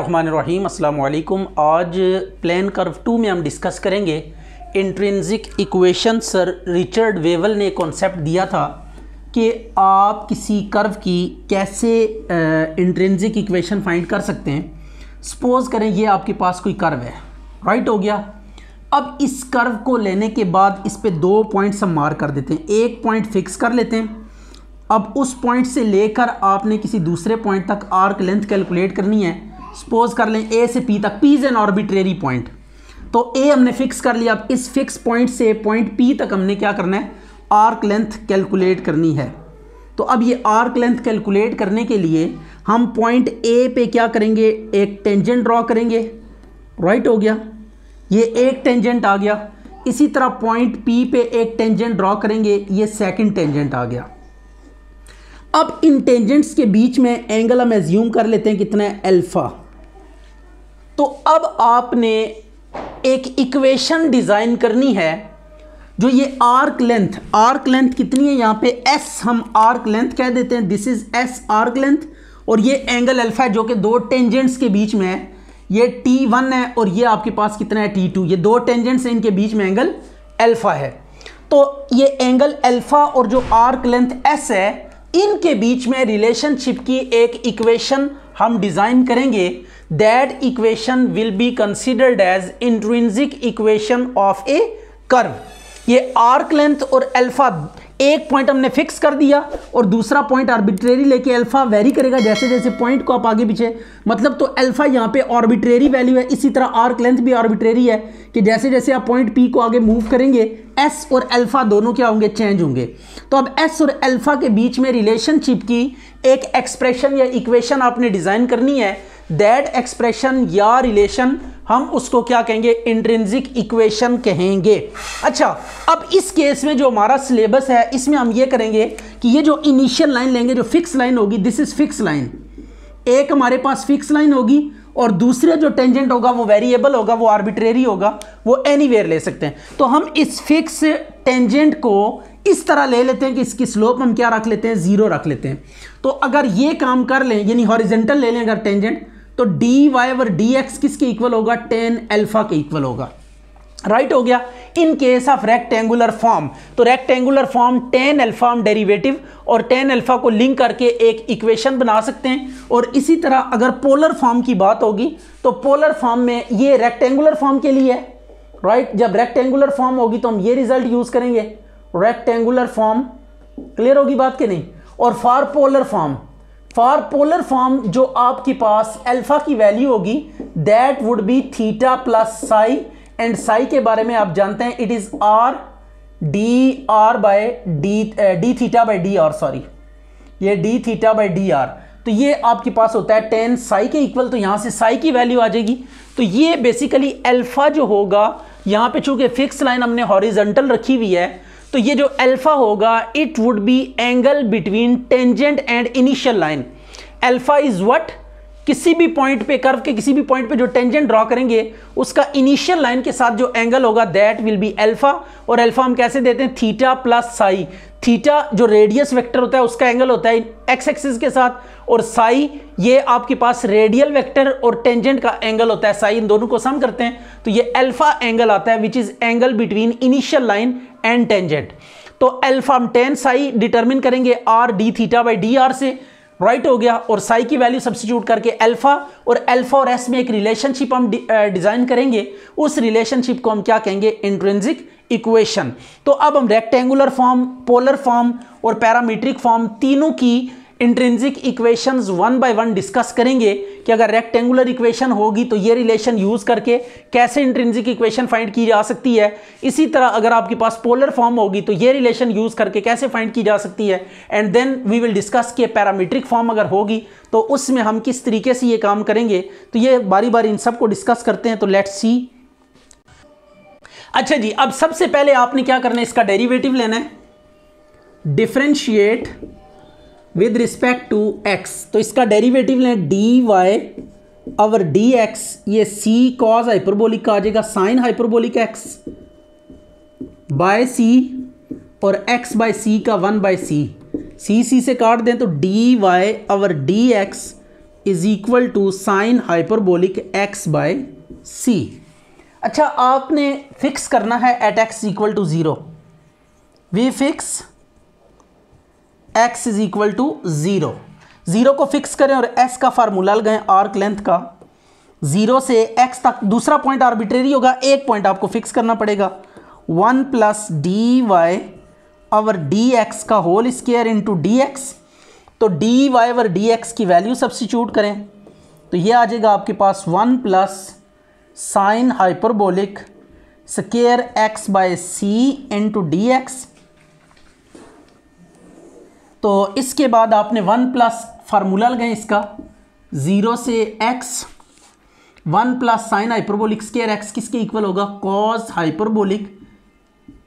बिस्मिल्लाहिर्रहमानिर्रहीम अस्सलाम वालेकुम। आज प्लेन कर्व 2 में हम डिस्कस करेंगे intrinsic equation. Sir Richard Wavell ने कॉन्सेप्ट दिया था कि आप किसी कर्व की कैसे इंट्रिंसिक इक्वेशन फाइंड कर सकते हैं। सपोज़ करें ये आपके पास कोई कर्व है, राइट हो गया। अब इस कर्व को लेने के बाद इस पे 2 पॉइंट्स हम मार्क कर देते हैं, एक पॉइंट फिक्स कर लेते हैं। अब उस पॉइंट से लेकर आपने किसी दूसरे पॉइंट तक आर्क लेंथ कैलकुलेट करनी है। सपोज कर लें ए से पी तक, P is an arbitrary point, तो ए हमने फिक्स कर लिया। अब इस फिक्स पॉइंट से पॉइंट पी तक हमने क्या करना है, आर्क लेंथ कैलकुलेट करनी है। तो अब ये आर्क लेंथ कैलकुलेट करने के लिए हम पॉइंट ए पे क्या करेंगे, एक टेंजेंट ड्रॉ करेंगे, राइट हो गया, ये एक टेंजेंट आ गया। इसी तरह पॉइंट पी पे एक टेंजेंट ड्रॉ करेंगे, ये सेकंड टेंजेंट आ गया। अब इन टेंजेंट्स के बीच में एंगल हम एज्यूम कर लेते हैं कितना है, अल्फा। तो अब आपने एक इक्वेशन डिज़ाइन करनी है जो ये आर्क लेंथ कितनी है, यहाँ पे एस हम आर्क लेंथ कह देते हैं, this is S arc length, और ये एंगल अल्फा है जो कि 2 टेंजेंट्स के बीच में है, ये T1 है और ये आपके पास कितना है, T2। ये 2 टेंजेंट्स हैं, इनके बीच में एंगल अल्फा है। तो ये एंगल अल्फा और जो आर्क लेंथ एस है, इनके बीच में रिलेशनशिप की एक इक्वेशन हम डिजाइन करेंगे। That equation will be considered as intrinsic equation of a curve. ये आर्क लेंथ और अल्फा, एक पॉइंट हमने फिक्स कर दिया और दूसरा पॉइंट आर्बिट्रेरी लेके, अल्फा वेरी करेगा जैसे जैसे पॉइंट को आप आगे पीछे, मतलब तो अल्फा यहाँ पे आर्बिट्रेरी वैल्यू है। इसी तरह आर्क लेंथ भी आर्बिट्रेरी है कि जैसे जैसे आप पॉइंट पी को आगे मूव करेंगे, एस और अल्फा दोनों क्या होंगे, चेंज होंगे। तो अब एस और अल्फा के बीच में रिलेशनशिप की एक एक्सप्रेशन या इक्वेशन आपने डिजाइन करनी है। दैट एक्सप्रेशन या रिलेशन हम उसको क्या कहेंगे, इंट्रिंसिक इक्वेशन कहेंगे। अच्छा, अब इस केस में जो हमारा सिलेबस है, इसमें हम ये करेंगे कि ये जो इनिशियल लाइन लेंगे, जो फिक्स लाइन होगी, दिस इज फिक्स लाइन, एक हमारे पास फिक्स लाइन होगी और दूसरे जो टेंजेंट होगा वो वेरिएबल होगा, वो आर्बिट्रेरी होगा, वो एनीवेयर ले सकते हैं। तो हम इस फिक्स टेंजेंट को इस तरह ले लेते हैं कि इसकी स्लोप हम क्या रख लेते हैं, 0 रख लेते हैं। तो अगर ये काम कर लें, यानी हॉरिजेंटल ले लें अगर टेंजेंट, तो डी वाई और डी एक्स किसके इक्वल होगा, tan अल्फा के इक्वल होगा, राइट हो गया। In case of rectangular form, तो रेक्टेंगुलर फॉर्म tan अल्फा हम डेरिवेटिव और tan अल्फा को लिंक करके एक इक्वेशन बना सकते हैं। और इसी तरह अगर पोलर फॉर्म की बात होगी तो पोलर फॉर्म में ये रेक्टेंगुलर फॉर्म के लिए है, राइट। जब रेक्टेंगुलर फॉर्म होगी तो हम ये रिजल्ट यूज करेंगे, रेक्टेंगुलर फॉर्म, क्लियर होगी बात के नहीं। और फॉर पोलर फॉर्म जो आपके पास अल्फा की वैल्यू होगी, that would be theta plus psi, and psi के बारे में आप जानते हैं, it is R D R by D theta by D R, sorry, ये D theta by D R. तो ये आपके पास होता है tan साई के इक्वल, तो यहां से साई की वैल्यू आ जाएगी। तो ये बेसिकली अल्फा जो होगा, यहां पे चूंकि फिक्स लाइन हमने हॉरिजॉन्टल रखी हुई है, तो ये जो अल्फा होगा, it would be angle between tangent and initial line. Alpha is what, किसी भी पॉइंट पे, कर्व के किसी भी पॉइंट पे जो टेंजेंट ड्रॉ करेंगे, उसका इनिशियल लाइन के साथ जो एंगल होगा, दैट विल बी अल्फा। और अल्फा हम कैसे देते हैं, थीटा प्लस साई। थीटा जो रेडियस वेक्टर होता है उसका एंगल होता है एक्स एक्सिस के साथ, और साई ये आपके पास रेडियल वेक्टर और टेंजेंट का एंगल होता है, साई इन दोनों को सम करते हैं तो ये अल्फा एंगल आता है, which is angle between initial line and tangent. तो अल्फा हम tan साई डिटरमिन करेंगे are d theta by d are से, राइट हो गया। और साई की वैल्यू सब्स्टिट्यूट करके अल्फा और एस में एक रिलेशनशिप हम डिजाइन करेंगे। उस रिलेशनशिप को हम क्या कहेंगे, इंट्रिंसिक इक्वेशन। तो अब हम रेक्टेंगुलर फॉर्म, पोलर फॉर्म और पैरामीट्रिक फॉर्म तीनों की इंट्रिंसिक इक्वेशंस 1 बाय 1 डिस्कस करेंगे कि अगर रेक्टेंगुलर इक्वेशन होगी तो ये रिलेशन यूज करके कैसे इंट्रिंसिक इक्वेशन फाइंड की जा सकती है। इसी तरह अगर आपके पास पोलर फॉर्म होगी तो ये रिलेशन यूज करके कैसे फाइंड की जा सकती है। And then we will discuss कि पैरामीट्रिक फॉर्म अगर होगी तो उसमें हम किस तरीके से ये काम करेंगे। तो ये बारी बारी इन सब को डिस्कस करते हैं, तो लेट्स सी। अच्छा जी, अब सबसे पहले आपने क्या करना है, इसका डेरिवेटिव लेना है, differentiate with respect to x. तो इसका डेरिवेटिव लें, डी वाई और डी एक्स, ये सी कॉज हाइपरबोलिक का आ जाएगा, sine hyperbolic x by c, और एक्स बाय सी का 1 बाय सी, सी से काट दें तो डी वाई और d x is equal to sine hyperbolic x by c. अच्छा, आपने फिक्स करना है at x equal to 0। We fix x is equal to 0। 0 को फिक्स करें और एस का फार्मूला लगाएं आर्क लेंथ का। 0 से x तक दूसरा पॉइंट आर्बिट्रेरी होगा, एक पॉइंट आपको फिक्स करना पड़ेगा। 1 plus d y over d x का whole square into d x. तो d y over d x की वैल्यू सब्स्टिट्यूट करें तो ये आ जाएगा आपके पास 1 plus sine hyperbolic square x by c into d x. तो इसके बाद आपने 1 प्लस फार्मूला लगाएं इसका, 0 से x, 1 plus sine hyperbolic square x किसके इक्वल होगा, cos hyperbolic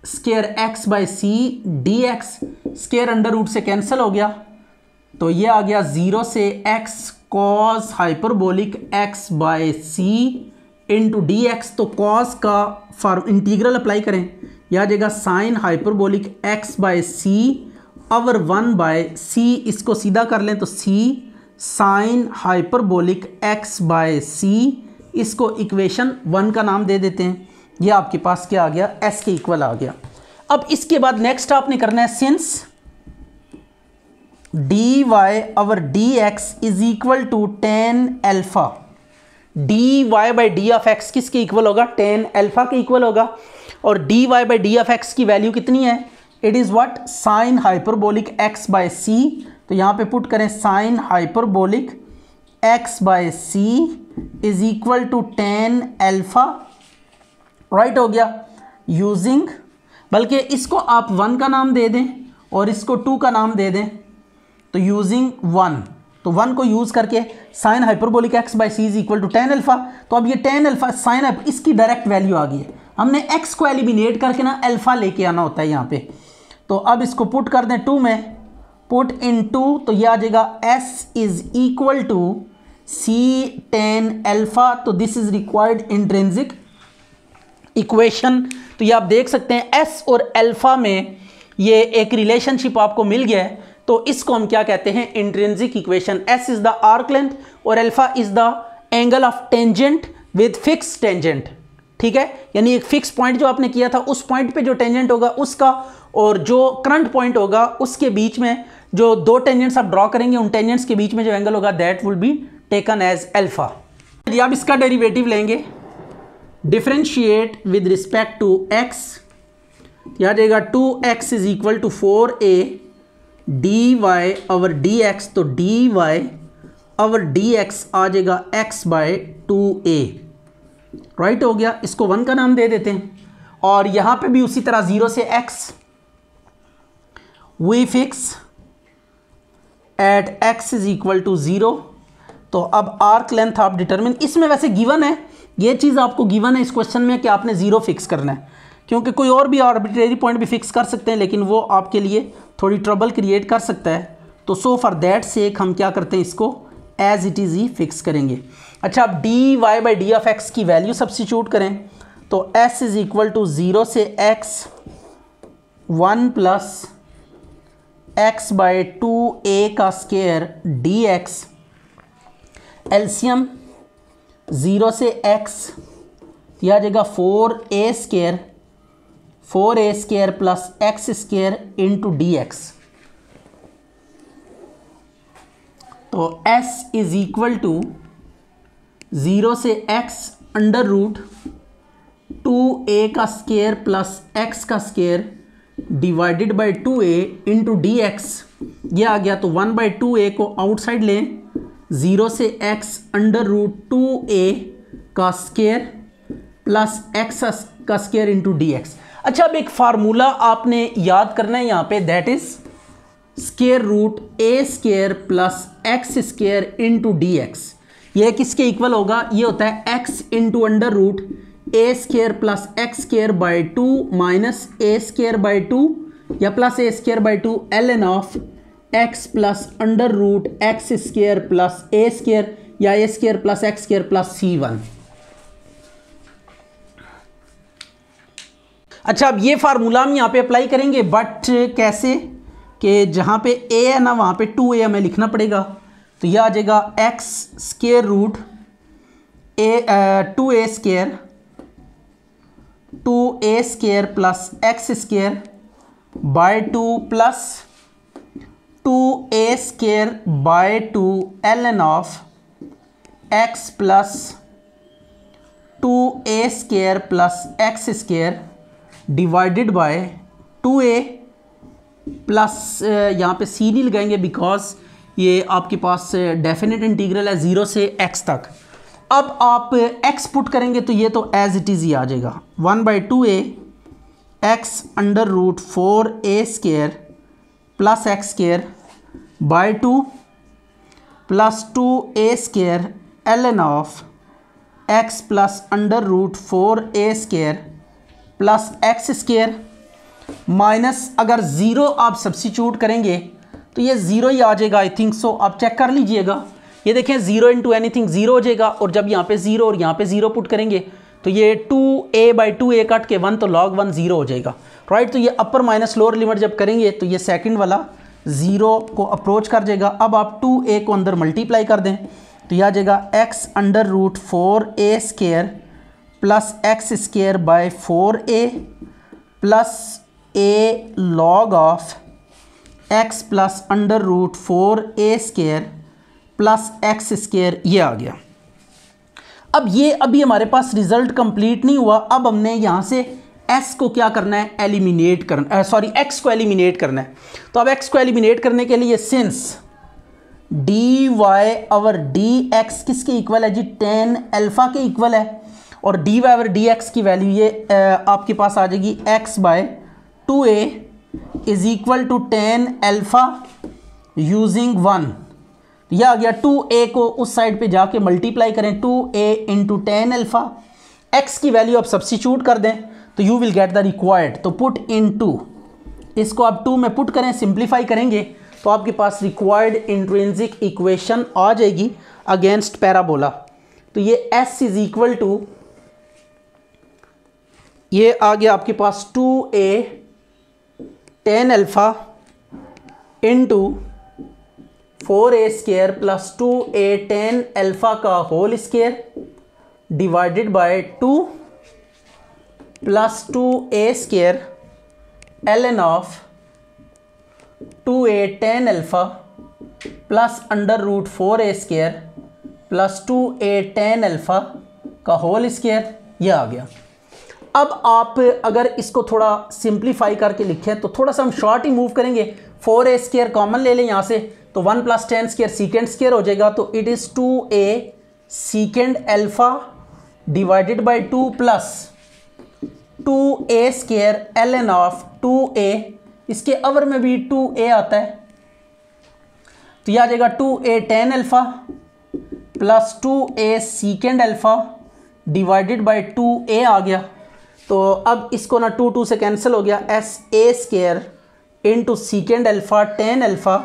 square x by c d x. Square under root से कैंसिल हो गया तो ये आ गया 0 से x cos hyperbolic x by c into d x. तो कॉस का इंटीग्रल अप्लाई करें, यह आ जाएगा sine hyperbolic x by c over 1 by c. इसको सीधा कर लें तो c sine hyperbolic x by c. इसको इक्वेशन 1 का नाम दे देते हैं। ये आपके पास क्या आ गया, एस के इक्वल आ गया। अब इसके बाद नेक्स्ट आपने करना है since d y over d x is equal to tan alpha. D y by d of x किसके इक्वल होगा, टेन एल्फा के इक्वल होगा। और d y by d of x की वैल्यू कितनी है, it is what, sine hyperbolic x by c. तो यहाँ पे पुट करें sine hyperbolic x by c is equal to tan alpha. Right हो गया यूजिंग, बल्कि इसको आप 1 का नाम दे दें और इसको 2 का नाम दे दें। तो यूजिंग 1, तो 1 को यूज़ करके sine hyperbolic x by c is equal to tan alpha. तो अब ये टेन एल्फा साइन इसकी डायरेक्ट वैल्यू आ गई है। हमने एक्स को एलिमिनेट करके ना अल्फा लेके आना होता है यहाँ पे। तो अब इसको पुट कर दें 2 में, पुट इन 2 तो ये आ जाएगा s is equal to c tan alpha. तो this is required intrinsic equation. तो ये आप देख सकते हैं s और अल्फा में ये एक रिलेशनशिप आपको मिल गया है। तो इसको हम क्या कहते हैं, intrinsic equation. s is the arc length और alpha is the angle of tangent with fix tangent. ठीक है, यानी एक फिक्स पॉइंट जो आपने किया था उस पॉइंट पे जो टेंजेंट होगा उसका और जो करंट पॉइंट होगा उसके बीच में जो 2 टेंजेंट्स आप ड्रॉ करेंगे उन टेंजेंट्स के बीच में जो एंगल होगा that will be taken as alpha. यदि आप इसका डेरिवेटिव लेंगे, differentiate with respect to x, यह आ जाएगा 2x is equal to 4a d y over d x. तो d y over d x आ जाएगा x बाय 2a। राइट हो गया, इसको 1 का नाम दे देते हैं। और यहां पे भी उसी तरह 0 से x we fix at x is equal to 0। तो अब आर्क लेंथ आप डिटरमिन, इसमें वैसे गिवन है, ये चीज़ आपको गिवन है इस क्वेश्चन में कि आपने 0 फिक्स करना है, क्योंकि कोई और भी आर्बिट्रेरी पॉइंट भी फिक्स कर सकते हैं लेकिन वो आपके लिए थोड़ी ट्रबल क्रिएट कर सकता है। तो सो फॉर दैट सेक हम क्या करते हैं, इसको एज इट इज़ ही फिक्स करेंगे। अच्छा, अब d y by d of x की वैल्यू सब्स्टिट्यूट करें तो s इज इक्वल टू 0 से x 1 plus x bye 2a का स्क्वायर डी एक्स। एलसीएम 0 से x यह आ जाएगा 4a square plus x square into d x. तो s इज इक्वल टू 0 से x अंडर रूट 2a का स्क्वायर प्लस x का square divided by 2a into d x. यह आ गया, तो 1/2a को आउटसाइड लें, 0 से x अंडर रूट 2a का स्क्वायर प्लस x का स्क्वायर इंटू डी एक्स। अच्छा, अब एक फार्मूला आपने याद करना है यहाँ पे, that is square root a square plus x square into d x. यह किसके इक्वल होगा, ये होता है x into under root a square plus x square by 2 minus a square by 2 या plus a square by 2 ln of x plus under root x square plus a square या a square plus x square plus c1। अच्छा, अब ये formula हम यहाँ पे apply करेंगे, but कैसे कि जहाँ पे a है ना वहाँ पे 2a हमें लिखना पड़ेगा। तो यह आ जाएगा x square root 2a square plus x square by 2 plus 2a square by 2 ln of x plus 2a square plus x square divided by 2a plus यहाँ पे सी नहीं लगाएंगे बिकॉज ये आपके पास डेफिनेट इंटीग्रल है 0 से x तक। अब आप x पुट करेंगे तो ये तो एज इट इज़ ही आ जाएगा 1/2a x under root 4a square plus x square by 2 plus 2a square ln of x plus under root 4a square plus x square minus अगर 0 आप सब्सिट्यूट करेंगे तो ये 0 ही आ जाएगा आई थिंक सो। आप चेक कर लीजिएगा, ये देखें 0 इंटू एनीथिंग 0 हो जाएगा और जब यहाँ पे 0 और यहाँ पे 0 पुट करेंगे तो ये 2a/2a कट के 1 तो log 1 0 हो जाएगा, राइट। तो ये अपर माइनस लोअर लिमिट जब करेंगे तो ये सेकंड वाला 0 को अप्रोच कर जाएगा। अब आप 2a को अंदर मल्टीप्लाई कर दें तो यह आ जाएगा x under root 4a square plus x square by 4a plus a log of x plus under root 4a square plus x square, ये आ गया। अब ये अभी हमारे पास रिजल्ट कंप्लीट नहीं हुआ। अब हमने यहाँ से s को क्या करना है, एलिमिनेट करना, सॉरी x को एलिमिनेट करना है। तो अब x को एलिमिनेट करने के लिए सिंस dy ओवर dx किसके इक्वल है जी, tan अल्फा के इक्वल है और dy ओवर dx की वैल्यू ये आपके पास आ जाएगी x/2a is equal to tan alpha using 1। यह आ गया 2a को उस साइड पे जाके मल्टीप्लाई करें 2a into tan alpha, x की वैल्यू आप सब्सिट्यूट कर दें तो you will get the required. तो पुट इनटू, इसको आप 2 में पुट करें, सिंप्लीफाई करेंगे तो आपके पास रिक्वायर्ड इंट्रिंसिक इक्वेशन आ जाएगी अगेंस्ट पैराबोला। तो ये s इज इक्वल टू, ये आ गया आपके पास 2a tan alpha into 4a square plus 2a tan alpha का whole square divided by 2 plus 2a square ln of 2a tan alpha plus under root 4a square plus 2a tan alpha का whole square, यह आ गया। अब आप अगर इसको थोड़ा सिंप्लीफाई करके लिखें तो थोड़ा सा हम शॉर्ट ही मूव करेंगे, 4a स्क्वायर कॉमन ले लें यहाँ से तो 1 plus tan square secant square हो जाएगा। तो it is 2a सीकेंड alpha divided by 2 plus 2a square ln of 2a, इसके अवर में भी 2a आता है तो यह आ जाएगा 2a tan alpha plus 2a सीकेंड alpha divided by 2a आ गया। तो अब इसको ना 2 से कैंसिल हो गया, sa square into secant alpha tan alpha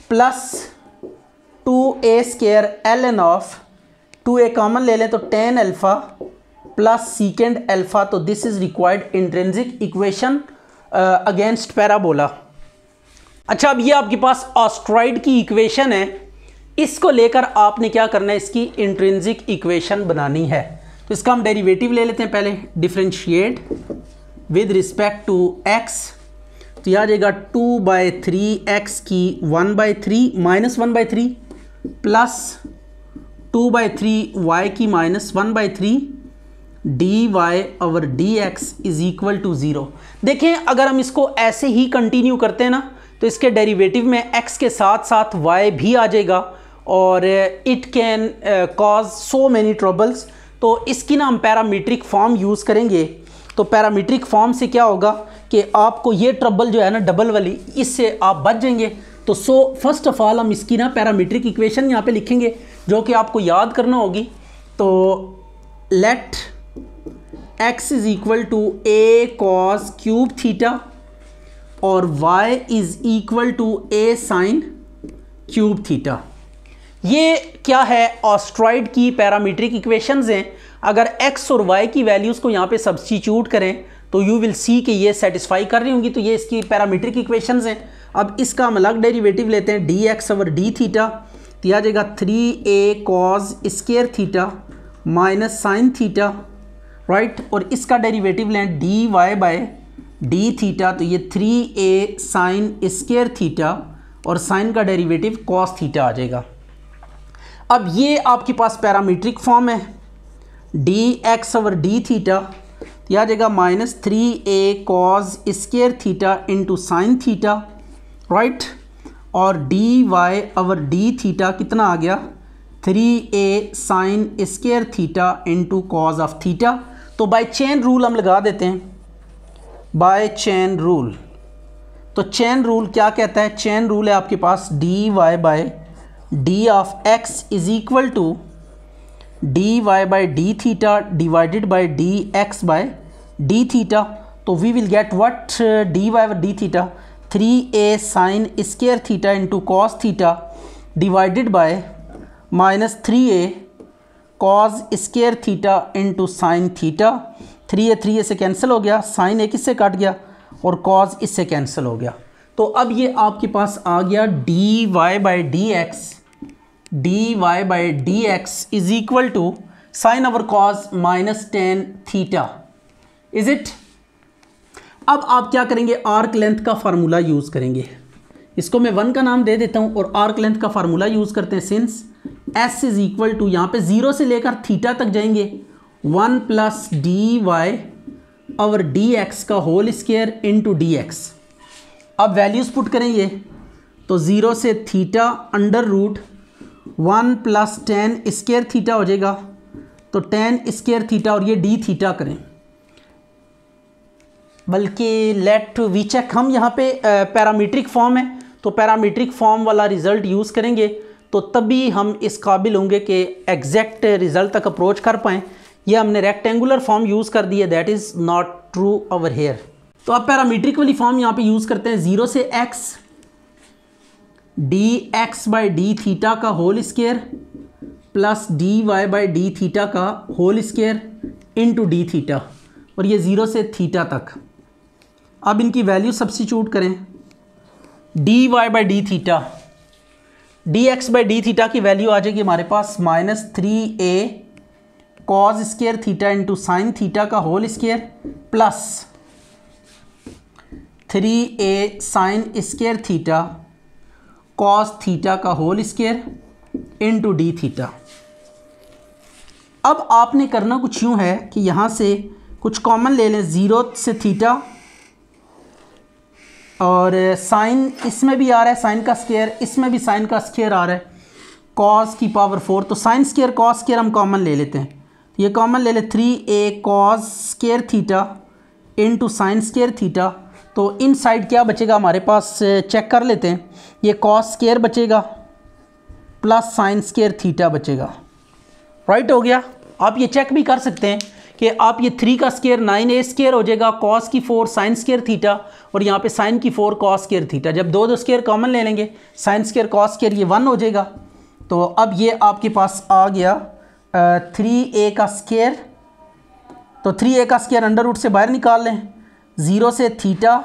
plus 2a square ln of 2a common ले लें तो tan alpha plus secant alpha. तो this is required intrinsic equation against parabola. अच्छा, अब ये आपके पास ऑस्ट्रॉइड की इक्वेशन है, इसको लेकर आपने क्या करना है, इसकी इंट्रिंसिक इक्वेशन बनानी है। तो इसका हम डेरिवेटिव ले लेते हैं पहले, differentiate with respect to x। तो यह आ जाएगा 2/3x की 1/3 माइनस 1/3 प्लस 2/3y की minus 1/3 dy over dx is equal to 0। देखें अगर हम इसको ऐसे ही कंटिन्यू करते हैं ना तो इसके डेरिवेटिव में x के साथ साथ y भी आ जाएगा और it can cause so many troubles. तो इसकी ना हम पैरामीट्रिक फॉर्म यूज़ करेंगे। तो पैरामीट्रिक फॉर्म से क्या होगा कि आपको ये ट्रबल जो है ना डबल वाली, इससे आप बच जाएंगे। तो फर्स्ट ऑफ ऑल हम इसकी ना पैरामीट्रिक इक्वेशन यहाँ पे लिखेंगे जो कि आपको याद करना होगी। तो let x is equal to a cos cube theta और y is equal to a sin cube theta. ये क्या है, ऑस्ट्रॉइड की पैरामीट्रिक इक्वेशंस हैं। अगर x और y की वैल्यूज़ को यहाँ पे सब्स्टिट्यूट करें तो यू विल सी कि ये सेटिस्फाई कर रही होंगी। तो ये इसकी पैरामीट्रिक इक्वेशंस हैं। अब इसका हम अलग डेरिवेटिव लेते हैं, dx ओवर डी थीटा तो यह आ जाएगा 3a cos square theta minus sign theta, right. और इसका डेरिवेटिव लें dy बाय डी थीटा, तो ये 3a साइन स्क्वायर थीटा और साइन का डेरिवेटिव कॉस थीटा आ जाएगा। अब ये आपके पास पैरामीट्रिक फॉर्म है dx ओवर डी थीटा, तो यह आ जाएगा minus 3a cos square theta into sine theta, right. और dy ओवर डी थीटा कितना आ गया 3a sine square theta into cos of theta. तो बाय चेन रूल हम लगा देते हैं, बाय चेन रूल। तो चेन रूल क्या कहता है, चेन रूल है आपके पास dy by d of x is equal to dy by D theta divided by dx by D theta. तो we will get what dy by D theta 3a sine square theta into cos theta divided by minus 3a cos square theta into sine theta. 3a से cancel हो गया, sign एक इससे cut गया और cause इससे cancel हो गया। तो अब ये आपके पास आ गया dy by dx is equal to sine over cos minus tan theta, is it. अब आप क्या करेंगे, आर्क लेंथ का फार्मूला यूज़ करेंगे। इसको मैं 1 का नाम दे देता हूँ और आर्क लेंथ का फार्मूला यूज़ करते हैं। Since s is equal to यहाँ पे 0 से लेकर थीटा तक जाएंगे 1 प्लस dy ओवर dx का होल स्क्वायर इंटू dx। अब वैल्यूज़ पुट करेंगे तो 0 से theta under root 1 plus tan square theta हो जाएगा, तो टेन स्क्वायर थीटा और ये डी थीटा करें, बल्कि लेट वी चेक। हम यहाँ पे पैरामीट्रिक फॉर्म है तो पैरामीट्रिक फॉर्म वाला रिज़ल्ट यूज़ करेंगे, तो तभी हम इस काबिल होंगे कि एग्जैक्ट रिज़ल्ट तक अप्रोच कर पाएँ। ये हमने रेक्टेंगुलर फॉर्म यूज़ कर दी है, that is not true over here. तो आप पैरामीट्रिक वाली फॉर्म यहाँ पे यूज़ करते हैं 0 से x dx by d theta का whole square plus dy by d theta का whole square into d theta, और ये 0 से थीटा तक। अब इनकी वैल्यू सब्स्टिट्यूट करें, dy by d theta dx by d theta की वैल्यू आ जाएगी हमारे पास minus 3a cos square theta into sine theta का whole square plus 3a sine square theta cos theta का whole square into d theta. अब आपने करना कुछ यूँ है कि यहाँ से कुछ कॉमन ले लें, 0 से थीटा और साइन इसमें भी आ रहा है, साइन का स्क्वायर इसमें भी साइन का स्क्वायर आ रहा है, कॉस की पावर 4, तो साइन स्क्वायर कॉस स्क्वायर हम कॉमन ले लेते हैं। ये कॉमन ले ले 3a cos square theta into sign square theta. तो इन साइड क्या बचेगा हमारे पास, चेक कर लेते हैं। ये कॉस स्क्वायर बचेगा प्लस साइन स्क्वायर थीटा बचेगा, राइट हो गया। आप ये चेक भी कर सकते हैं कि आप ये 3 का स्क्वायर 9a स्क्वायर हो जाएगा, कॉस की 4 साइन स्क्वायर थीटा और यहाँ पे साइन की 4 कॉस स्क्वायर थीटा। जब दो स्क्वायर कॉमन ले लेंगे, साइन स्क्वायर कॉस स्क्वायर ये 1 हो जाएगा। तो अब ये आपके पास आ गया 3a का स्क्वायर, तो 3a का स्क्वायर अंडर रूट से बाहर निकाल लें, 0 से थीटा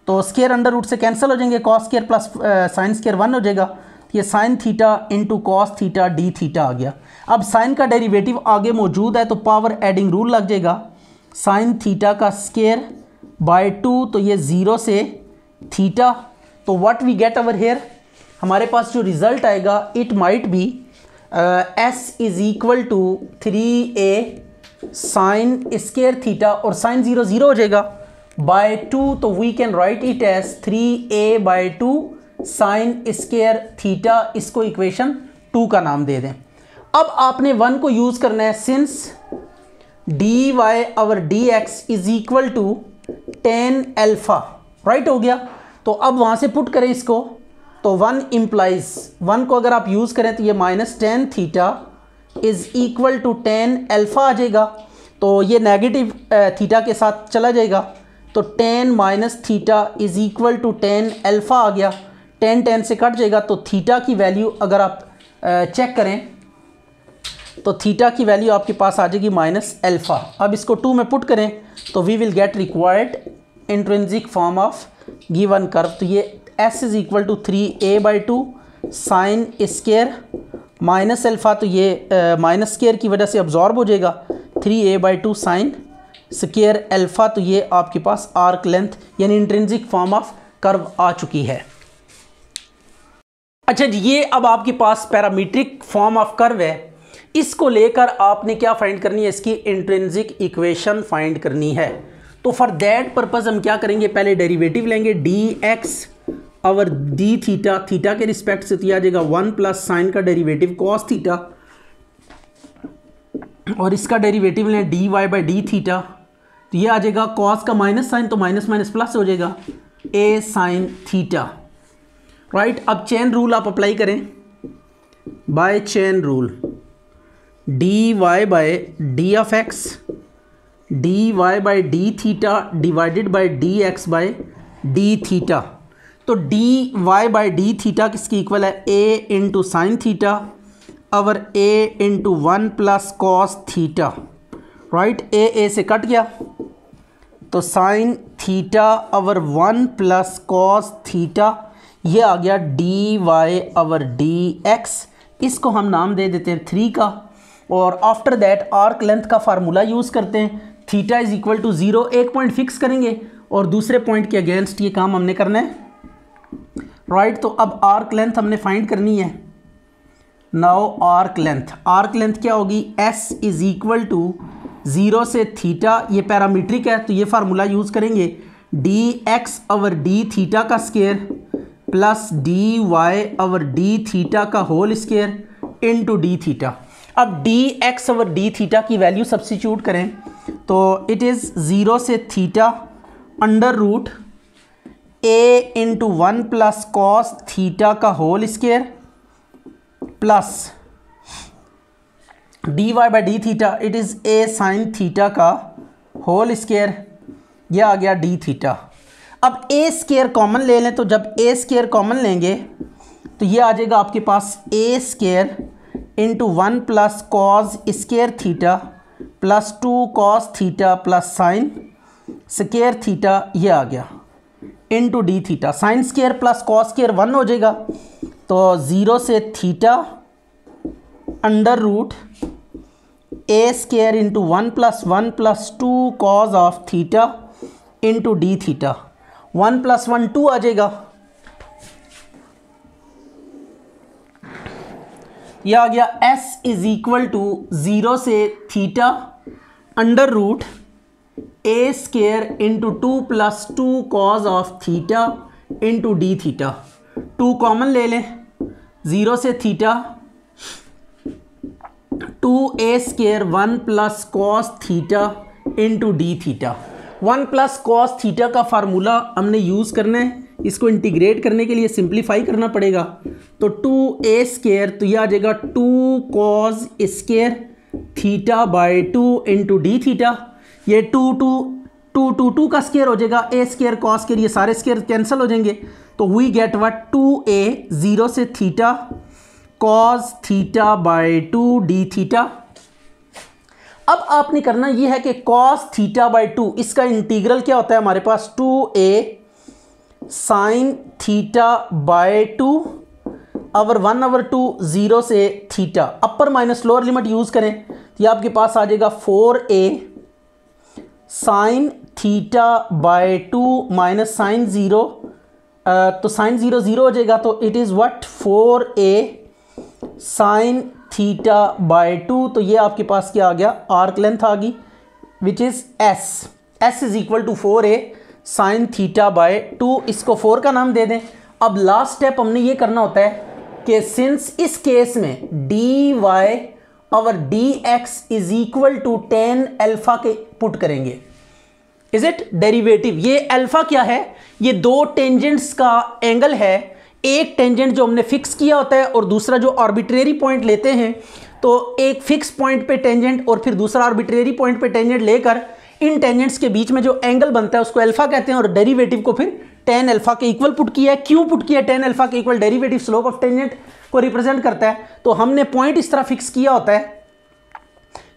तो स्क्वायर अंडर रूट से कैंसिल हो जाएंगे, cos square plus sine square 1 हो जाएगा। ये sine theta into cos theta d theta आ गया। अब साइन का डेरिवेटिव आगे मौजूद है तो पावर एडिंग रूल लग जाएगा, साइन थीटा का स्क्वायर बाय 2, तो ये 0 से थीटा। तो what we get over here, हमारे पास जो रिज़ल्ट आएगा it might be s is equal to 3a sine square theta और साइन 0 0 हो जाएगा बाय 2, तो we can write it as 3a by 2 sine square theta. इसको इक्वेशन 2 का नाम दे दें। अब आपने 1 को यूज़ करना है, since dy over dx is equal to tan alpha, right हो गया। तो अब वहाँ से पुट करें इसको, तो 1 इम्प्लाइज 1 को अगर आप यूज़ करें तो ये minus tan theta is equal to tan alpha आ जाएगा। तो ये नेगेटिव थीटा के साथ चला जाएगा, तो tan minus theta is equal to tan alpha आ गया। tan से कट जाएगा, तो थीटा की वैल्यू अगर आप चेक करें तो थीटा की वैल्यू आपके पास आ जाएगी माइनस अल्फ़ा। अब इसको 2 में पुट करें तो we will get required intrinsic form of given curve. तो ये s is equal to 3a by 2 sine square minus alpha, तो ये माइनस स्केयर की वजह से अब्जॉर्ब हो जाएगा 3a/2 साइन स्केयर अल्फ़ा, तो ये आपके पास आर्क लेंथ यानी इंट्रिंसिक फॉर्म ऑफ कर्व आ चुकी है। अच्छा जी, ये अब आपके पास पैरामीट्रिक फॉर्म ऑफ कर्व है। इसको लेकर आपने क्या फाइंड करनी है, इसकी इंट्रिंसिक इक्वेशन फाइंड करनी है। तो फॉर दैट पर्पस हम क्या करेंगे, पहले डेरिवेटिव लेंगे dx और d थीटा, थीटा के रिस्पेक्ट से तो आ जाएगा 1 प्लस साइन का डेरिवेटिव cos थीटा, और इसका डेरिवेटिव लें dy/d थीटा, तो ये आ जाएगा cos का माइनस साइन, तो माइनस माइनस प्लस हो जाएगा a साइन थीटा, राइट। अब चेन रूल आप अप्लाई करें, by chain rule dy/d of x dy/d theta divided by dx/d theta. तो dy/d थीटा किसकी इक्वल है, a इंटू साइन थीटा और a into 1 plus cos theta, right. a से cut गया तो साइन थीटा और 1 प्लस कॉस थीटा, ये आ गया dy/dx। इसको हम नाम दे देते हैं 3 का, और आफ्टर दैट आर्क लेंथ का फार्मूला यूज़ करते हैं, थीटा इज इक्वल टू 0, एक पॉइंट फिक्स करेंगे और दूसरे पॉइंट के अगेंस्ट ये काम हमने करना है, राइट। तो अब आर्क लेंथ हमने फाइंड करनी है। नाउ आर्क लेंथ क्या होगी, s इज इक्वल टू 0 से थीटा, ये पैरामीट्रिक है तो ये फार्मूला यूज़ करेंगे dx और d थीटा का स्केयर प्लस dy/d थीटा का whole square into d theta. अब dx और d थीटा की वैल्यू सब्स्टिट्यूट करें तो इट इज़ 0 से theta under root a into 1 plus cos theta का whole square plus dy/d theta, it is a sine theta का whole square, यह आ गया d थीटा। अब a स्केयर कॉमन ले लें, तो जब a स्केयर कॉमन लेंगे तो ये आ जाएगा आपके पास a square into 1 plus cos square theta plus 2 cos theta plus sine square theta, ये आ गया into d theta. Sine square plus cos square 1 हो जाएगा, तो 0 से theta under root a square into 1 plus 2 cos of theta into d theta. 1 + 1 2 आ जाएगा, यह आ गया s इज इक्वल टू 0 से theta under root a square into 2 plus 2 cos of theta into d theta. 2 common ले लें, 0 से theta 2a square 1 plus cos theta into d theta. 1 plus cos theta का फार्मूला हमने use करना है, इसको integrate करने के लिए सिंप्लीफाई करना पड़ेगा, तो 2a स्केयर, तो यह आ जाएगा 2 cos square theta by 2 into d theta. ये 2 का स्केयर हो जाएगा, a स्केयर कॉस स्केयर, ये सारे स्केयर कैंसिल हो जाएंगे, तो वी गेट व्हाट 2a 0 से theta cos theta by 2 d theta. अब आपने करना ये है कि कॉस थीटा बाय 2, इसका इंटीग्रल क्या होता है हमारे पास, 2a साइन थीटा बाय 2 और 1/2 0 से theta. Upper minus lower limit use करें तो ये आपके पास आ जाएगा 4a sine theta by 2 minus sine 0, तो साइन 0 0 हो जाएगा, तो it is what 4a sine theta by 2। तो ये आपके पास क्या आ गया, आर्क लेंथ आ गई which is s is equal to 4a sine theta by 2। इसको 4 का नाम दे दें। अब लास्ट स्टेप हमने ये करना होता है कि सिंस इस केस में dy और dx is equal to tan alpha के पुट करेंगे, इज इट डेरिवेटिव। ये अल्फा क्या है, ये दो टेंजेंट्स का एंगल है, एक टेंजेंट जो हमने फिक्स किया होता है और दूसरा जो आर्बिट्रेरी पॉइंट लेते हैं, तो एक फिक्स पॉइंट पे टेंजेंट और फिर दूसरा आर्बिट्रेरी पॉइंट पे टेंजेंट लेकर इन टेंजेंट्स के बीच में जो एंगल बनता है उसको अल्फा कहते हैं, और डेरिवेटिव को फिर tan अल्फा के इक्वल पुट किया है। क्यों पुट किया tan अल्फा के equal, derivative slope of tangent को रिप्रेजेंट करता है, तो हमने पॉइंट इस तरह फिक्स किया होता है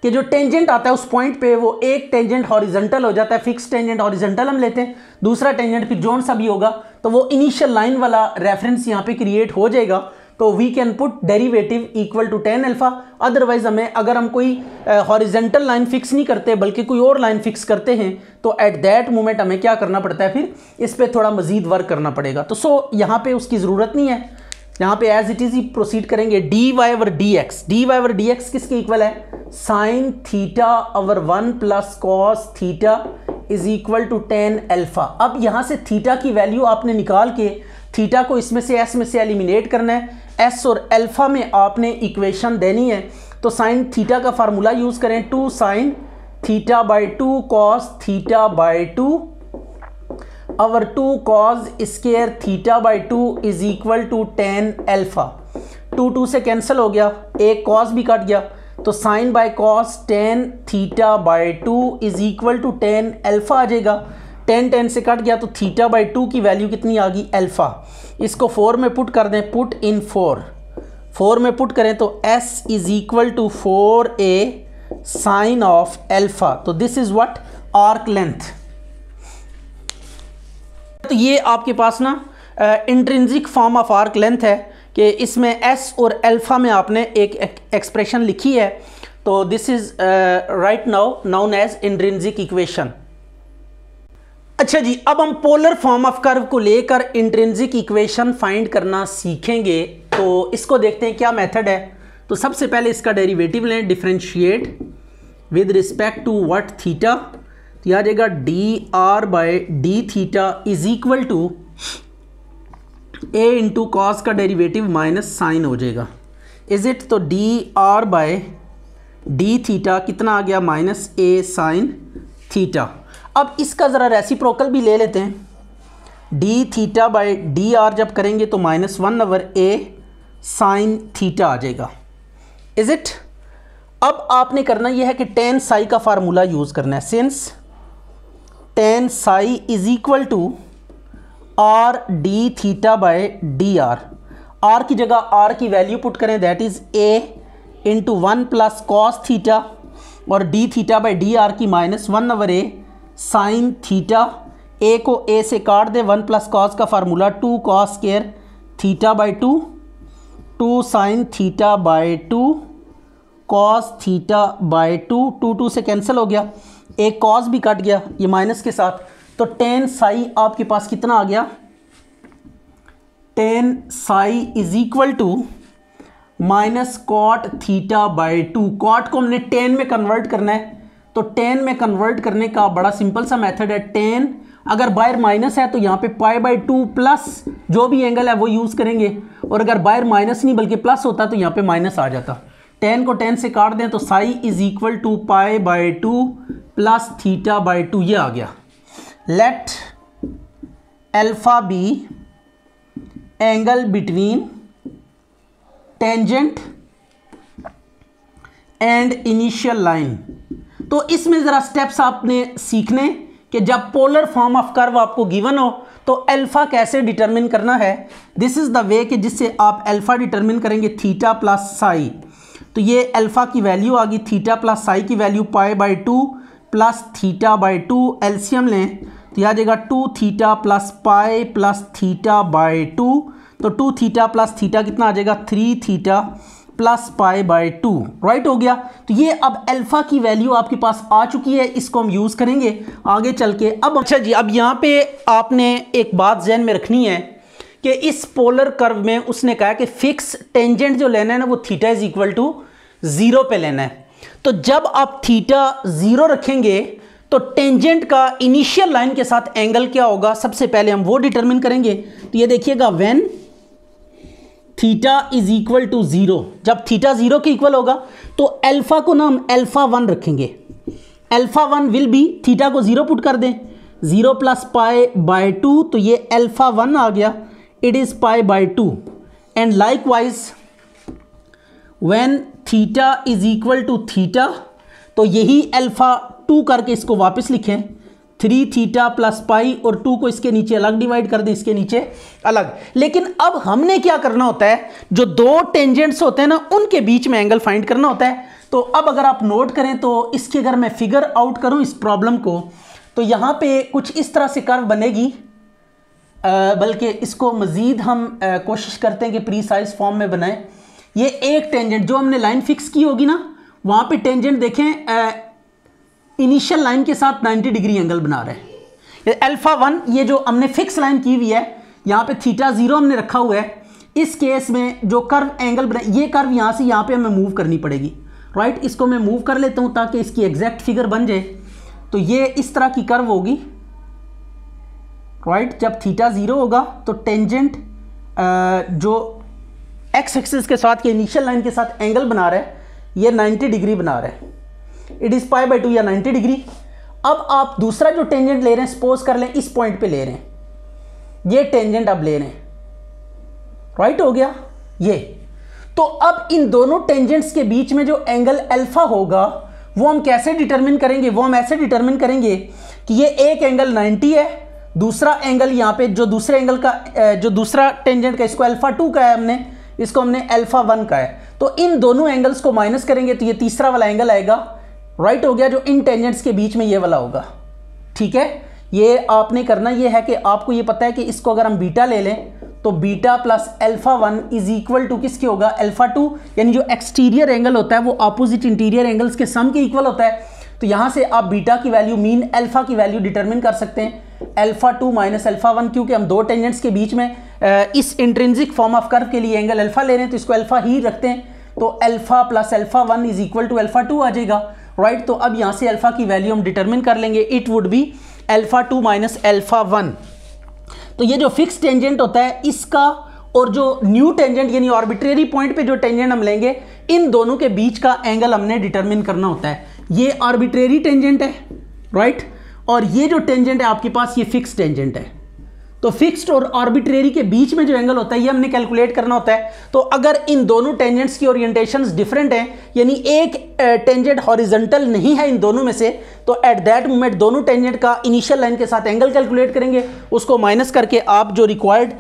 कि जो टेंजेंट आता है उस पॉइंट पे वो एक टेंजेंट हॉरिजॉन्टल हो जाता है, फिक्स टेंजेंट हॉरिजॉन्टल हम लेते हैं, दूसरा टेंजेंट फिर जोन सा भी होगा, तो वो इनिशियल लाइन वाला रेफरेंस यहाँ पे क्रिएट हो जाएगा। तो we can put derivative equal to tan alpha. Otherwise हमें अगर हम कोई हॉरिजेंटल लाइन फिक्स नहीं करते बल्कि कोई और लाइन फिक्स करते हैं तो एट दैट मोमेंट हमें क्या करना पड़ता है, फिर इस पर थोड़ा मजीद वर्क करना पड़ेगा। तो सो यहाँ पे उसकी ज़रूरत नहीं है, यहाँ पे एज इट इज़ ही प्रोसीड करेंगे। dy ओवर dx किसके इक्वल है, sine theta over 1 plus cos theta is equal to tan alpha. अब यहाँ से थीटा की वैल्यू आपने निकाल के थीटा को इसमें से s में से एलिमिनेट करना है, s और अल्फा में आपने इक्वेशन देनी है। तो साइन थीटा का फार्मूला यूज़ करें, 2 sine theta by 2 cos theta by 2 over 2 cos square theta by 2 is equal to tan alpha. 2 से कैंसिल हो गया, एक कॉस भी कट गया, तो sine by cos tan theta by 2 is equal to tan alpha आ जाएगा। tan से कट गया तो थीटा बाई 2 की वैल्यू कितनी आ गई, अल्फा। इसको 4 में पुट कर दें, पुट इन 4 में पुट करें तो s is equal to 4a sine of alpha. तो this is what, arc length. तो ये आपके पास ना intrinsic form of arc length है कि इसमें s और अल्फा में आपने एक एक्सप्रेशन लिखी है। तो this is right now known as intrinsic equation. अच्छा जी, अब हम पोलर फॉर्म ऑफ कर्व को लेकर इंट्रिंसिक इक्वेशन फाइंड करना सीखेंगे। तो इसको देखते हैं क्या मेथड है। तो सबसे पहले इसका डेरिवेटिव लें, differentiate with respect to what, theta. तो आ जाएगा dr by d theta is equal to a into cos का डेरिवेटिव माइनस साइन हो जाएगा, इज इट। तो dr बाई डी थीटा कितना आ गया, माइनस a साइन थीटा। अब इसका ज़रा रेसिप्रोकल भी ले लेते हैं, D theta by d are जब करेंगे तो -1 ओवर a साइन थीटा आ जाएगा, इज इट। अब आपने करना यह है कि tan साई का फार्मूला यूज़ करना है, since tan psi is equal to r d theta by d r. R की जगह आर की वैल्यू पुट करें, that is a into 1 plus cos theta, और d theta by d r की -1 over a sine theta. a को a से काट दे, 1 प्लस कॉस का formula 2 cos square theta by 2 sine theta by 2 cos theta by 2 से cancel हो गया, एक कॉस भी कट गया ये माइनस के साथ। तो tan साई आपके पास कितना आ गया, tan psi is equal to minus cot theta by 2। Cot को हमने tan में कन्वर्ट करना है, तो tan में कन्वर्ट करने का बड़ा सिंपल सा मेथड है। tan अगर बाहर माइनस है तो यहाँ पे पाई बाई 2 प्लस जो भी एंगल है वो यूज़ करेंगे, और अगर बाहर माइनस नहीं बल्कि प्लस होता तो यहाँ पे माइनस आ जाता। tan को tan से काट दें तो psi is equal to pi by 2 plus theta by 2, ये आ गया। Let alpha be angle between tangent and initial line. तो इसमें ज़रा स्टेप्स आपने सीखने कि जब पोलर फॉर्म ऑफ कर्व आपको गिवन हो तो अल्फा कैसे डिटरमिन करना है। दिस इज़ द वे कि जिससे आप अल्फा डिटरमिन करेंगे, थीटा प्लस साई। तो ये अल्फा की वैल्यू आ गई, थीटा प्लस साई की value pi by 2 plus theta by 2। LCM लें तो यह आ जाएगा 2 theta plus pi plus theta by 2। तो 2 थीटा प्लस थीटा कितना आ जाएगा, 3 theta plus pi by 2, right हो गया। तो ये अब अल्फा की वैल्यू आपके पास आ चुकी है, इसको हम यूज़ करेंगे आगे चल के। अब अच्छा जी, अब यहाँ पे आपने एक बात जहन में रखनी है कि इस पोलर कर्व में उसने कहा कि फिक्स टेंजेंट जो लेना है ना वो थीटा इज इक्वल टू 0 पे लेना है। तो जब आप थीटा 0 रखेंगे तो टेंजेंट का इनिशियल लाइन के साथ एंगल क्या होगा, सबसे पहले हम वो डिटरमिन करेंगे। तो ये देखिएगा, when theta is equal to 0, जब थीटा 0 के इक्वल होगा तो अल्फा को ना हम अल्फा 1 रखेंगे। अल्फा 1 विल बी, थीटा को 0 पुट कर दें, 0 प्लस पाई बाई 2, तो ये अल्फा 1 आ गया, it is pi by 2। And likewise when theta is equal to theta, तो यही अल्फा 2 करके इसको वापस लिखें, 3 थीटा प्लस पाई, और 2 को इसके नीचे अलग डिवाइड कर दें, इसके नीचे अलग। लेकिन अब हमने क्या करना होता है, जो दो टेंजेंट्स होते हैं ना उनके बीच में एंगल फाइंड करना होता है। तो अब अगर आप नोट करें तो इसकी अगर मैं फिगर आउट करूं इस प्रॉब्लम को, तो यहाँ पे कुछ इस तरह से कर्व बनेगी, बल्कि इसको मज़ीद हम कोशिश करते हैं कि प्रीसाइज फॉर्म में बनाएं। ये एक टेंजेंट जो हमने लाइन फिक्स की होगी ना, वहाँ पे टेंजेंट देखें इनिशियल लाइन के साथ 90 डिग्री एंगल बना रहे हैं। अल्फा 1 ये जो हमने फिक्स लाइन की हुई है, यहाँ पे थीटा 0 हमने रखा हुआ है। इस केस में जो कर्व एंगल बना, ये कर्व यहाँ से यहाँ पे हमें मूव करनी पड़ेगी, राइट। इसको मैं मूव कर लेता हूँ ताकि इसकी एग्जैक्ट फिगर बन जाए। तो ये इस तरह की कर्व होगी, राइट। जब थीटा 0 होगा तो टेंजेंट जो एक्स एक्सिस के साथ के इनिशियल लाइन के साथ एंगल बना रहा है, ये 90 डिग्री बना रहा है। इट इज़ π/2 या 90 डिग्री। अब आप दूसरा जो टेंजेंट ले रहे हैं, सपोज कर लें इस पॉइंट पे ले रहे हैं, ये टेंजेंट आप ले रहे हैं, राइट हो गया ये। तो अब इन दोनों टेंजेंट्स के बीच में जो एंगल अल्फा होगा वो हम कैसे डिटरमिन करेंगे? वो हम ऐसे डिटरमिन करेंगे कि ये एक एंगल 90 है, दूसरा एंगल यहाँ पे जो दूसरे एंगल का जो दूसरा टेंजेंट का, इसको अल्फा 2 का है हमने, इसको हमने अल्फा 1 का है। तो इन दोनों एंगल्स को माइनस करेंगे तो ये तीसरा वाला एंगल आएगा, राइट हो गया, जो इन टेंजेंट्स के बीच में ये वाला होगा। ठीक है, ये आपने करना ये है कि आपको ये पता है कि इसको अगर हम बीटा ले लें तो beta plus alpha 1 is equal to किसके होगा? अल्फा 2, यानी जो एक्सटीरियर एंगल होता है वो अपोजिट इंटीरियर एंगल्स के सम के इक्वल होता है। तो यहाँ से आप बीटा की वैल्यू मीन अल्फा की वैल्यू डिटरमिन कर सकते हैं, अल्फा 2 माइनस अल्फा 1, क्योंकि हम दो टेंजेंट्स के बीच में इस इंट्रिंसिक फॉर्म ऑफ कर्व के लिए एंगल अल्फा ले रहे हैं तो इसको अल्फा ही रखते हैं। तो alpha plus alpha 1 is equal to alpha 2 आ जाएगा, राइट। तो अब यहाँ से अल्फा की वैल्यू हम डिटरमिन कर लेंगे, it would be alpha 2 minus alpha 1। तो ये जो फिक्स टेंजेंट होता है इसका और जो न्यू टेंजेंट यानी आर्बिट्रेरी पॉइंट पे जो टेंजेंट हम लेंगे, इन दोनों के बीच का एंगल हमने डिटरमिन करना होता है। ये आर्बिट्रेरी टेंजेंट है, राइट, और ये जो टेंजेंट है आपके पास ये फिक्स टेंजेंट है। तो फिक्स्ड और आर्बिट्रेरी के बीच में जो एंगल होता है ये हमने कैलकुलेट करना होता है। तो अगर इन दोनों टेंजेंट्स की ओरिएंटेशंस डिफरेंट हैं, यानी एक टेंजेंट हॉरिजॉन्टल नहीं है इन दोनों में से, तो एट दैट मोमेंट दोनों टेंजेंट का इनिशियल लाइन के साथ एंगल कैलकुलेट करेंगे, उसको माइनस करके आप जो रिक्वायर्ड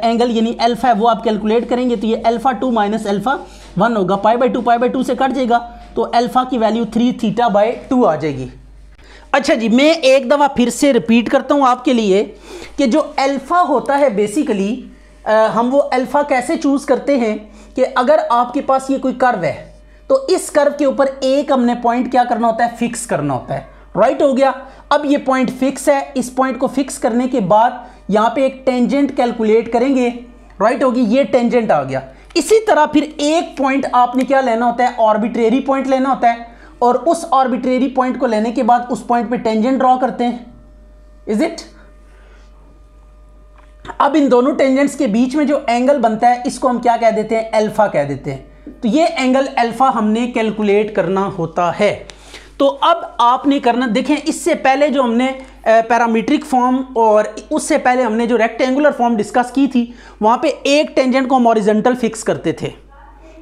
एंगल यानी अल्फा है वो आप कैलकुलेट करेंगे। तो ये अल्फा 2 माइनस अल्फा 1 होगा, π/2 से कट जाएगा, तो अल्फा की वैल्यू 3 θ/2 आ जाएगी। अच्छा जी, मैं एक दफ़ा फिर से रिपीट करता हूँ आपके लिए कि जो अल्फ़ा होता है बेसिकली हम वो अल्फ़ा कैसे चूज़ करते हैं कि अगर आपके पास ये कोई कर्व है तो इस कर्व के ऊपर एक हमने पॉइंट क्या करना होता है? फिक्स करना होता है, राइट हो गया। अब ये पॉइंट फिक्स है, इस पॉइंट को फिक्स करने के बाद यहाँ पे एक टेंजेंट कैलकुलेट करेंगे, राइट होगी, ये टेंजेंट आ गया। इसी तरह फिर एक पॉइंट आपने क्या लेना होता है? आर्बिट्रेरी पॉइंट लेना होता है, और उस आर्बिट्रेरी पॉइंट को लेने के बाद उस पॉइंट पे टेंजेंट ड्रॉ करते हैं, इज इट। अब इन दोनों टेंजेंट्स के बीच में जो एंगल बनता है इसको हम क्या कह देते हैं? अल्फा कह देते हैं। तो ये एंगल अल्फा हमने कैलकुलेट करना होता है। तो अब आपने करना, देखें इससे पहले जो हमने पैरामीट्रिक फॉर्म और उससे पहले हमने जो रेक्टेंगुलर फॉर्म डिस्कस की थी, वहां पे एक टेंजेंट को हम हॉरिजॉन्टल फिक्स करते थे,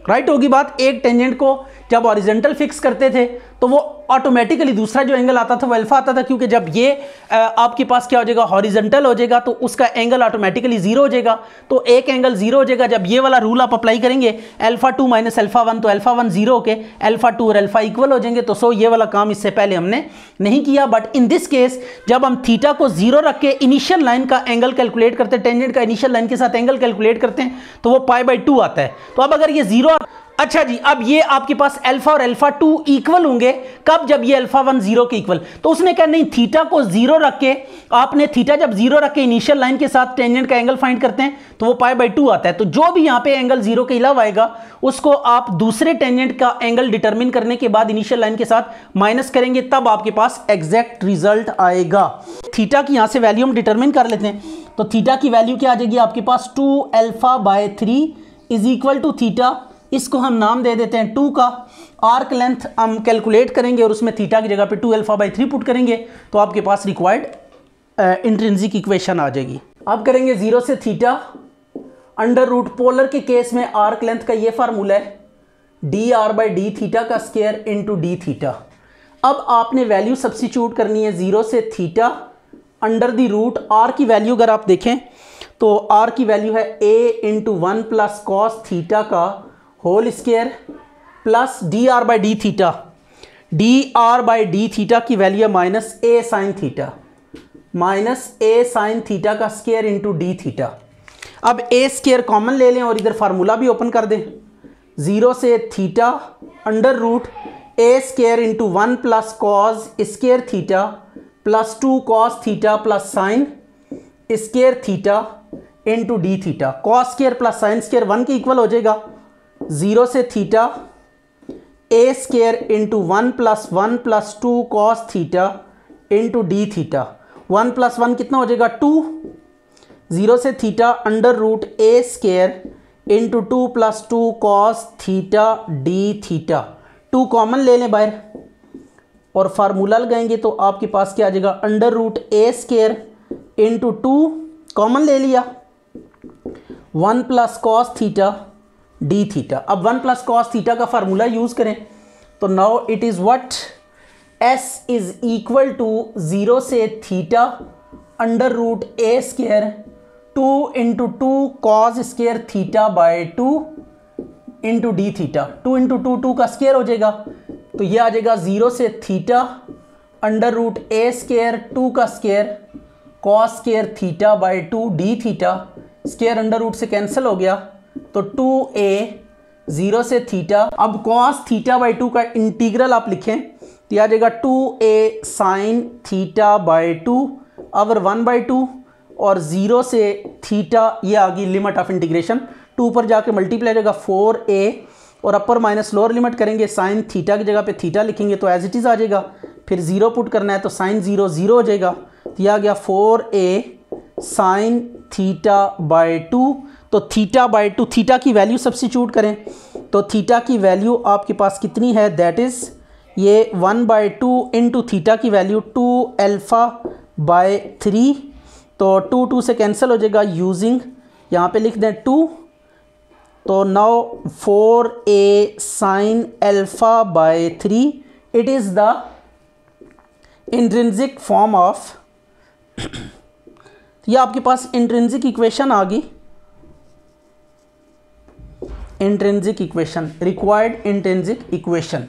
राइट होगी बात। एक टेंजेंट को जब हॉरिजॉन्टल फिक्स करते थे तो वो ऑटोमेटिकली दूसरा जो एंगल आता था वो अल्फा आता था, क्योंकि जब ये आपके पास क्या हो जाएगा? हॉरिजॉन्टल हो जाएगा, तो उसका एंगल ऑटोमेटिकली 0 हो जाएगा। तो एक एंगल 0 हो जाएगा। जब ये वाला रूल आप अप्लाई करेंगे अल्फा 2 माइनस अल्फा 1, तो अल्फा 1 0 के अल्फा 2 और अल्फा इक्वल हो जाएंगे। तो सो ये वाला काम इससे पहले हमने नहीं किया। बट इन दिस केस जब हम थीटा को 0 रख के इनिशियल लाइन का एंगल कैलकुलेट करते हैं, टेंजेंट का इनिशियल लाइन के साथ एंगल कैलकुलेट करते हैं, तो वो π/2 आता है। तो अब अगर ये 0, अच्छा जी, अब ये आपके पास अल्फा और अल्फा 2 इक्वल होंगे कब? जब ये अल्फा 1 0 के इक्वल। तो उसने कहा नहीं, थीटा को 0 रख के आपने थीटा जब 0 रख के इनिशियल लाइन के साथ टेंजेंट का एंगल फाइंड करते हैं तो वो π/2 आता है। तो जो भी यहाँ पे एंगल 0 के अलावा आएगा उसको आप दूसरे टेंजेंट का एंगल डिटरमिन करने के बाद इनिशियल लाइन के साथ माइनस करेंगे, तब आपके पास एग्जैक्ट रिजल्ट आएगा। थीटा की यहाँ से वैल्यू हम डिटरमिन कर लेते हैं। तो थीटा की वैल्यू क्या आ जाएगी आपके पास? 2α/3 इज इक्वल टू थीटा, इसको हम नाम दे देते हैं 2 का। आर्क लेंथ हम कैलकुलेट करेंगे और उसमें थीटा की जगह पे 2α/3 पुट करेंगे, तो आपके पास रिक्वायर्ड इंट्रिंसिक इक्वेशन आ जाएगी। अब करेंगे 0 से थीटा अंडर रूट, पोलर के केस में आर्क लेंथ का ये फार्मूला है dr/d थीटा का स्क्वायर इंटू d थीटा। अब आपने वैल्यू सब्स्टिट्यूट करनी है 0 से theta under the root. R की वैल्यू अगर आप देखें तो आर की वैल्यू है a into 1 plus cos theta का whole square plus dr/d theta. dr/d theta की वैल्यू है -a sin theta, minus a sine theta का स्क्वायर इंटू डी थीटा। अब ए स्क्वायर कॉमन ले लें और इधर फार्मूला भी ओपन कर दें। 0 से theta under root a square into 1 plus cos square theta plus 2 cos theta plus sine square theta into d theta. Cos square plus sine square 1 के इक्वल हो जाएगा। 0 से theta a square into 1 plus 2 cos theta into d theta. 1 plus 1 कितना हो जाएगा 2। 0 से theta under root a square into 2 plus 2 cos theta d theta. 2 common ले लें बाहर और फार्मूला लगाएंगे तो आपके पास क्या आ जाएगा, under root a square into 2 common ले लिया 1 plus cos theta d theta. अब 1 प्लस कॉस थीटा का फार्मूला यूज करें तो now it is what, s is equal to 0 से theta under root a square 2 into 2 cos square theta by 2 into d theta. 2 into 2 का square हो जाएगा तो ये आ जाएगा 0 से theta under root a square 2 का square cos square theta by 2 d theta. Square under root से कैंसिल हो गया तो 2a 0 से थीटा। अब कॉस थीटा बाय 2 का इंटीग्रल आप लिखें तो आ जाएगा 2a sign theta by 2 over 1/2 और 0 से थीटा, ये आ गई लिमिट ऑफ इंटीग्रेशन। 2 पर जाके मल्टीप्लाई हो जाएगा 4a और अपर माइनस लोअर लिमिट करेंगे, साइन थीटा की जगह पे थीटा लिखेंगे तो एज इट इज़ आ जाएगा। फिर 0 पुट करना है तो साइन 0 0 हो जाएगा तो यह आ गया 4a साइन थीटा बाय 2। तो थीटा बाय 2, थीटा की वैल्यू सब्स्टिट्यूट करें तो थीटा की वैल्यू आपके पास कितनी है, दैट इज़ ये 1/2 इंटू थीटा की वैल्यू 2 अल्फ़ा बाय 3। तो 2 से कैंसिल हो जाएगा यूजिंग, यहाँ पे लिख दें 2। तो now 4a sine alpha bye 3 it is the intrinsic form of ये आपके पास इंट्रिंसिक इक्वेशन आ गई। Intrinsic equation, required intrinsic equation